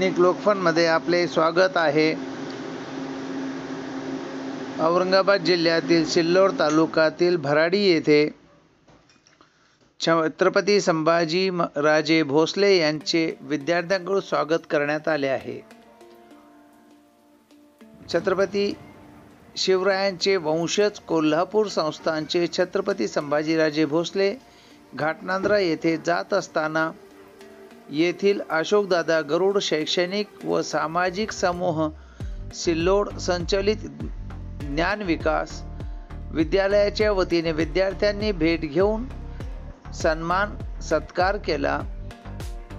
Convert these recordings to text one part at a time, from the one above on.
दैनिक लोकफनमध्ये आपले स्वागत आहे। औरंगाबाद जिल्ह्यातील सिल्लोड तालुक्यातील भराडी येथे छत्रपती संभाजी राजे भोसले यांचे विद्यार्थ्यांकडून स्वागत करण्यात आले आहे। छत्रपती शिवरायांचे वंशज कोल्हापूर संस्थानचे छत्रपती संभाजीराजे भोसले घाटनांद्रा येथे जात असताना येथील अशोकदादा गरुड शैक्षणिक व सामाजिक समूह सिल्लोड संचलित ज्ञान विकास विद्यालयाच्या वतीने विद्यार्थ्यांनी भेट घेऊन सन्मान सत्कार केला।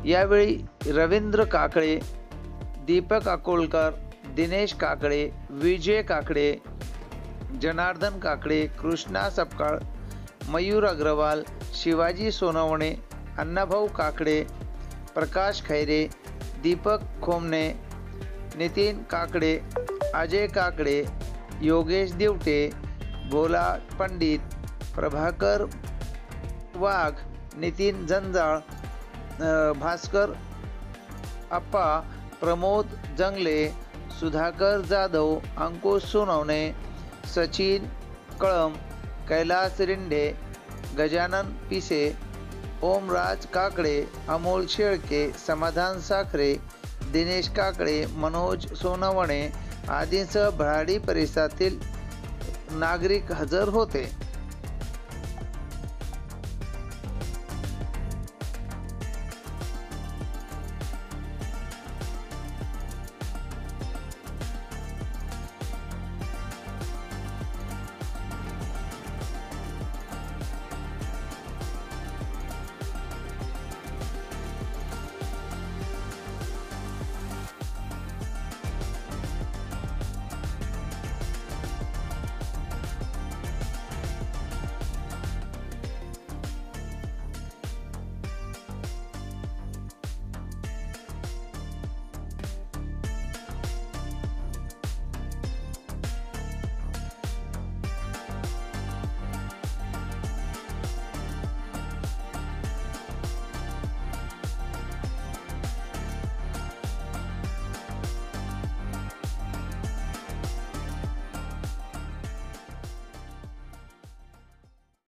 यावेळी रवींद्र काकडे, दीपक अकोलकर, दिनेश काकडे, विजय काकडे, जनार्दन काकडे, कृष्णा सपकाळ, मयूर अग्रवाल, शिवाजी सोनवणे, अण्णाभाऊ काकडे, प्रकाश खैरे, दीपक खोमने, नितीन काकडे, अजय काकडे, योगेश दिवटे, भोला पंडित, प्रभाकर वाघ, नितीन जंजाळ, भास्कर अप्पा, प्रमोद जंगले, सुधाकर जाधव, अंकुश सोनवणे, सचिन कळम, कैलास रिंडे, गजानन पिसे, ओमराज काकडे, अमोल शेळके, समाधान साखरे, दिनेश काकडे, मनोज सोनवणे आदींसह भराडी परिसरातील नागरिक हजर होते।